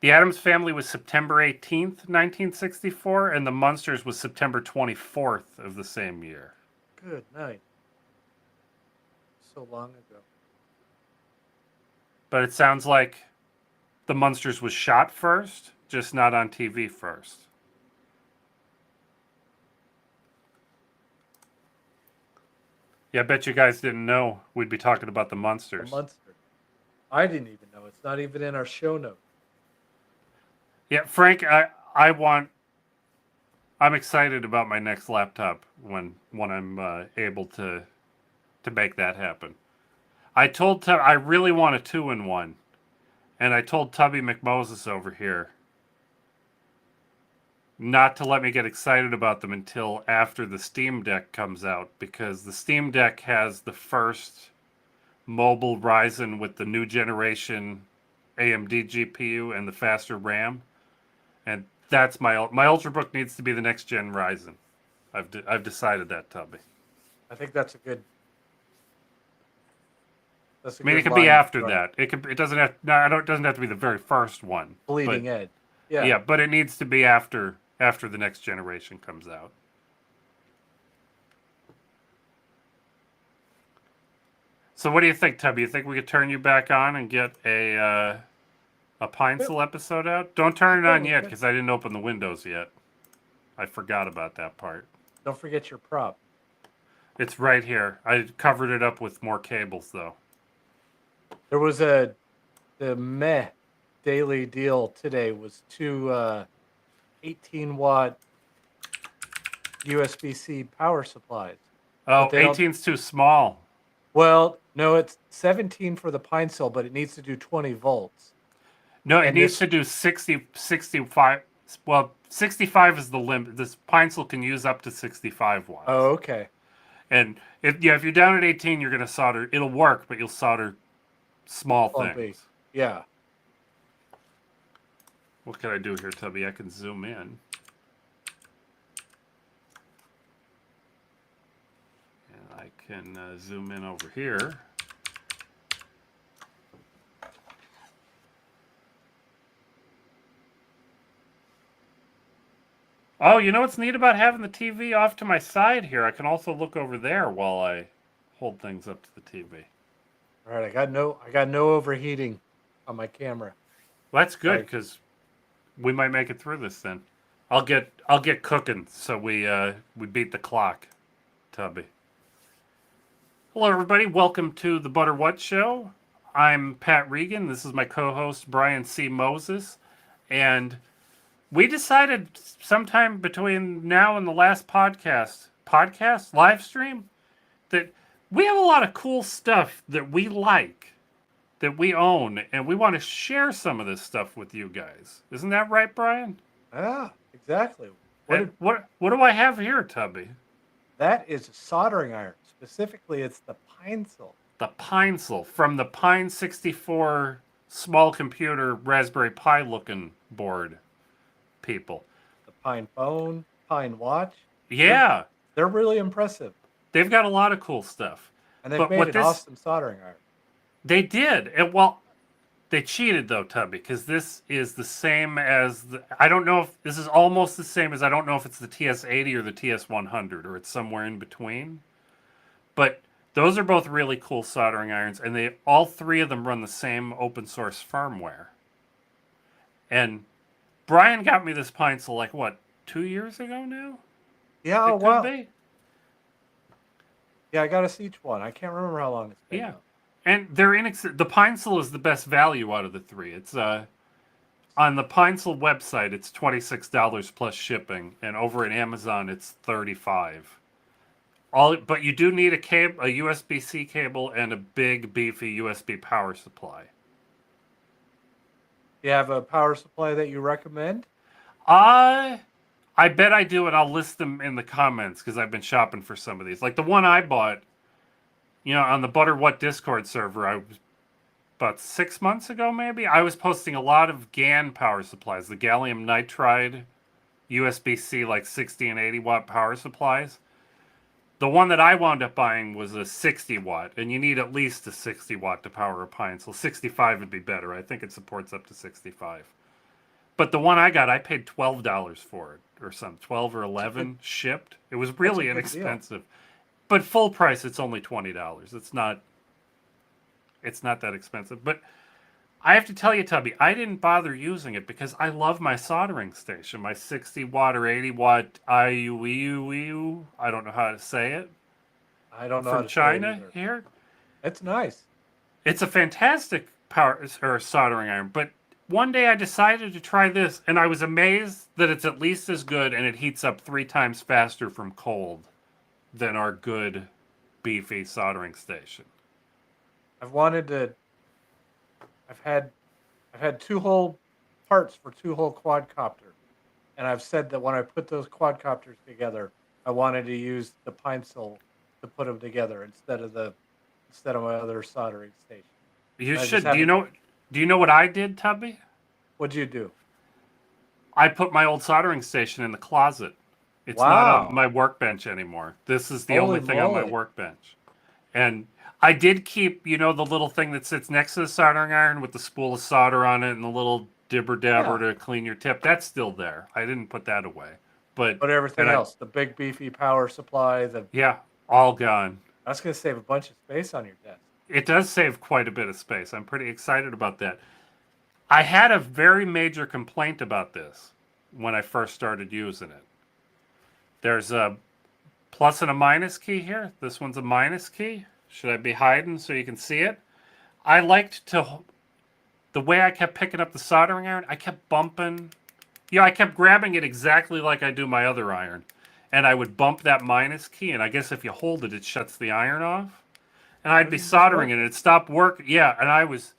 Addams Family was September 18th, 1964, and the Munsters was September 24th of the same year. Good night. So long ago. But it sounds like the Munsters was shot first, just not on TV first. Yeah, I bet you guys didn't know we'd be talking about the The Munsters. Munster. I didn't even know. It's not even in our show notes. Yeah, Frank, I'm excited about my next laptop when I'm able to make that happen. I told Tubby I really want a 2-in-1, and I told Tubby McMoses over here not to let me get excited about them until after the Steam Deck comes out, because the Steam Deck has the first mobile Ryzen with the new generation AMD GPU and the faster RAM, and that's my Ultrabook needs to be the next gen Ryzen. I've decided that, Tubby. I think that's a good. That's a I mean, good it could line be to after start. that. It doesn't have. No, I don't. It doesn't have to be the very first one. Bleeding but, edge. Yeah. Yeah, but it needs to be after the next generation comes out. So, what do you think, Tubby? You think we could turn you back on and get a Pinesil episode out? Don't turn it on yet because I didn't open the windows yet. I forgot about that part. Don't forget your prop. It's right here. I covered it up with more cables, though. There was the meh daily deal today was two 18-watt USB-C power supplies. Oh, they don't- 18's too small. Well, no, it's 17 for the Pinesil, but it needs to do 20 volts. No, it And needs this- to do 60, 65. Well, 65 is the limit. This Pinesil can use up to 65 watts. Oh, okay. And if you're down at 18, you're going to solder. It'll work, but you'll solder small Bumpy. things. Yeah. What can I do here, Tubby? I can zoom in. And I can zoom in over here. Oh, you know what's neat about having the TV off to my side here? I can also look over there while I hold things up to the TV. All right, I got no overheating on my camera. Well, that's good Right. because we might make it through this then. I'll get cooking so we beat the clock, Tubby. Hello, everybody. Welcome to the Butter What Show. I'm Pat Regan. This is my co-host Brian C. Moses, and we decided sometime between now and the last podcast live stream that we have a lot of cool stuff that we like, that we own, and we want to share some of this stuff with you guys. Isn't that right, Brian? Ah, exactly. What do I have here, Tubby? That is a soldering iron. Specifically, it's the Pinesil. The Pinesil from the Pine 64 small computer Raspberry Pi looking board people. The Pine Phone, Pine Watch. Yeah, They're really impressive. they've got a lot of cool stuff. And they've But made what an this- awesome soldering iron. They did. Well, they cheated though, Tubby, because this is the same as I don't know if this is almost the same as I don't know if it's the TS80 or the TS100 or it's somewhere in between. But those are both really cool soldering irons, and all three of them run the same open source firmware. And Brian got me this Pinesil like what, 2 years ago now? Yeah, It oh, could wow. be. Yeah, I got us each one. I can't remember how long it's been. Yeah. though. And they're the Pinesil is the best value out of the three. It's on the Pinesil website, it's $26 plus shipping, and over at Amazon, it's $35. But you do need a USB-C cable, and a big beefy USB power supply. You have a power supply that you recommend? I bet I do, and I'll list them in the comments because I've been shopping for some of these. Like the one I bought, on the Butter What Discord server, about 6 months ago, maybe. I was posting a lot of GaN power supplies, the gallium nitride USB-C, like 60 and 80 watt power supplies. The one that I wound up buying was a 60 watt, and you need at least a 60 watt to power a Pine. So 65 would be better. I think it supports up to 65. But the one I got, I paid $12 for it, or something, 12 or 11 shipped. It was really good deal. inexpensive. But full price, it's only $20. It's not that expensive. But I have to tell you, Tubby, I didn't bother using it because I love my soldering station, my 60 watt or 80 watt IUEU. I don't know how to say it. I don't know how From to say it China either. here. It's nice. It's a fantastic power or soldering iron. But one day I decided to try this, and I was amazed that it's at least as good, and it heats up 3 times faster from cold than our good, beefy soldering station. I've had 2 whole parts for 2 whole quadcopters, and I've said that when I put those quadcopters together, I wanted to use the Pinecil to put them together instead of my other soldering station. You I should. just Do you know what I did, Tubby? What'd you do? I put my old soldering station in the closet. It's not Wow. on my workbench anymore. This is the Holy only thing on my moly. workbench. And I did keep, the little thing that sits next to the soldering iron with the spool of solder on it and the little dibber dabber to clean your tip. That's still there. I didn't put that away. But everything else, the big beefy power supply, yeah, all gone. that's going to save a bunch of space on your desk. It does save quite a bit of space. I'm pretty excited about that. I had a very major complaint about this when I first started using it. There's a plus and a minus key here. This one's a minus key. Should I be hiding so you can see it? I liked the way I kept picking up the soldering iron, I kept bumping. I kept grabbing it exactly like I do my other iron. And I would bump that minus key, and I guess if you hold it, it shuts the iron off. And I'd be soldering it, and it stopped working. Yeah, and I was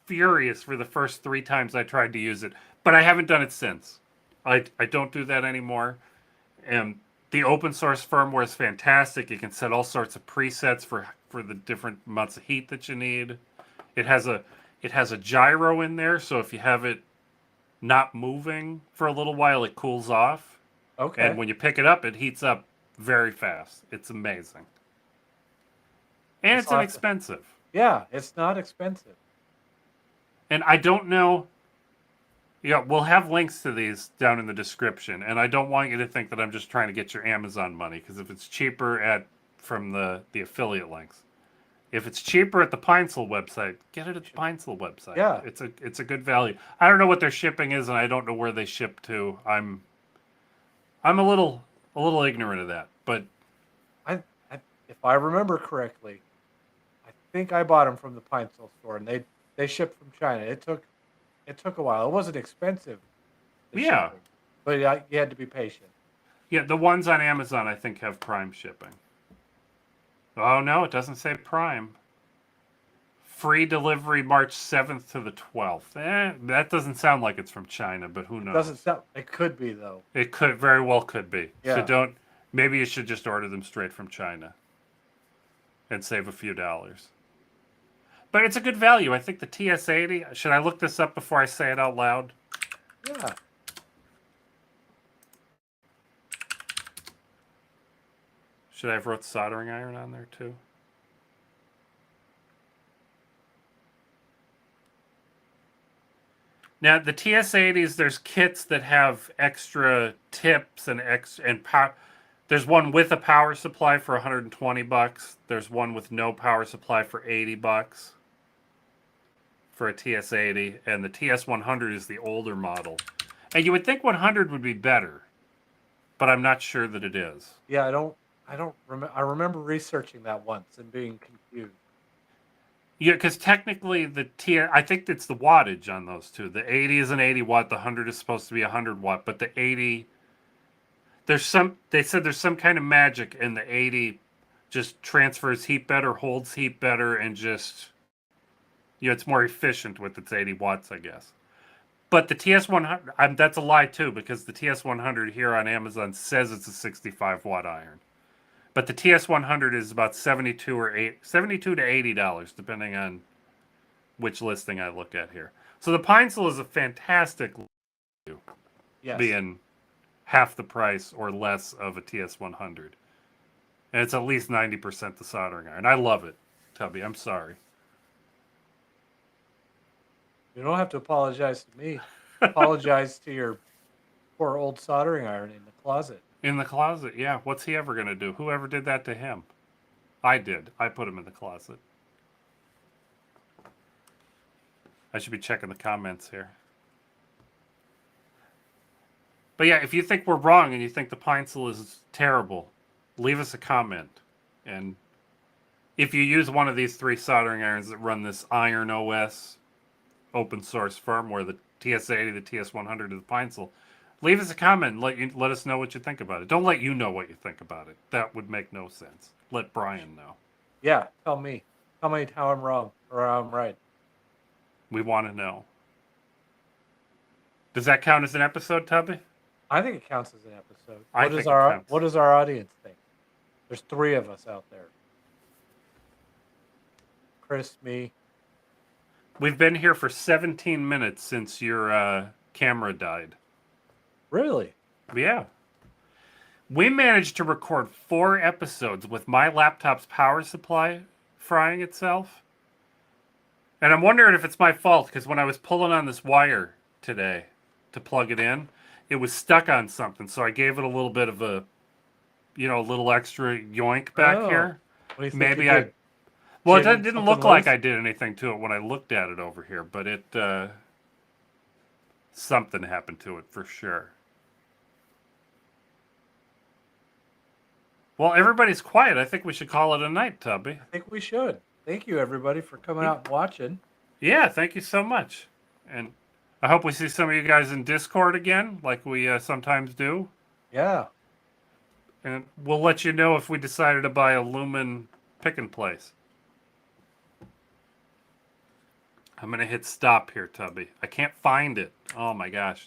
furious for the first 3 times I tried to use it. But I haven't done it since. I don't do that anymore. And the open source firmware is fantastic. You can set all sorts of presets for the different amounts of heat that you need. It has a gyro in there, so if you have it not moving for a little while, it cools off. Okay. And when you pick it up, it heats up very fast. It's amazing. And it's inexpensive. Yeah, it's not expensive. And I don't know. Yeah, we'll have links to these down in the description. And I don't want you to think that I'm just trying to get your Amazon money, because if it's cheaper from the affiliate links, if it's cheaper at the Pinecil website, get it at the Pinecil website. Yeah, it's a good value. I don't know what their shipping is, and I don't know where they ship to. I'm a little ignorant of that, but if I remember correctly, I think I bought them from the Pinecil store, and they shipped from China. It took a while. It wasn't expensive. Yeah, shipping, but you had to be patient. Yeah, the ones on Amazon I think have Prime shipping. Oh no, it doesn't say Prime. Free delivery March 7th to the 12th. That doesn't sound like it's from China, but who knows? Doesn't sound. It could be though. It very well could be. Yeah. So maybe you should just order them straight from China and save a few dollars. But it's a good value. I think the TS80, should I look this up before I say it out loud? Yeah. Should I have wrote soldering iron on there too? Now the TS80s, there's kits that have extra tips and power. There's one with a power supply for $120. There's one with no power supply for $80 for a TS80, and the TS100 is the older model. And you would think 100 would be better, but I'm not sure that it is. Yeah, I don't remember. I remember researching that once and being confused. Yeah, because technically I think it's the wattage on those two. The 80 is an 80 watt. The 100 is supposed to be 100 watt, but the 80, they said there's some kind of magic, and the 80 just transfers heat better, holds heat better, and just, it's more efficient with its 80 watts, I guess. But the TS100, that's a lie too, because the TS100 here on Amazon says it's a 65 watt iron. But the TS100 is about $72 to $80, depending on which listing I look at here. So the Pine-Sol is a fantastic, Yes. being half the price or less of a TS100. And it's at least 90% the soldering iron. I love it, Tubby. I'm sorry. You don't have to apologize to me. Apologize to your poor old soldering iron in the closet. In the closet, yeah. What's he ever going to do? Whoever did that to him? I did. I put him in the closet. I should be checking the comments here. But yeah, if you think we're wrong and you think the Pine-Sol is terrible, leave us a comment. And if you use one of these 3 soldering irons that run this Iron OS open source firmware, the TS80, the TS100, or the Pine-Sol, leave us a comment and let us know what you think about it. Don't let you know what you think about it. That would make no sense. Let Brian know. Yeah, tell me. Tell me how I'm wrong or how I'm right. We want to know. Does that count as an episode, Tubby? I think it counts as an episode. I think it counts. What does our audience think? There's 3 of us out there. Chris, me. We've been here for 17 minutes since your camera died. Really? Yeah. We managed to record 4 episodes with my laptop's power supply frying itself. And I'm wondering if it's my fault, because when I was pulling on this wire today to plug it in, it was stuck on something. So I gave it a little bit of a little extra yoink back here. What do you think Maybe you did? Well, it Jam didn't something look like loose? I did anything to it when I looked at it over here, but it something happened to it for sure. Well, everybody's quiet. I think we should call it a night, Tubby. I think we should. Thank you, everybody, for coming out and watching. Yeah, thank you so much. And I hope we see some of you guys in Discord again, like we sometimes do. Yeah. And we'll let you know if we decided to buy a Lumen pick and place. I'm going to hit stop here, Tubby. I can't find it. Oh my gosh.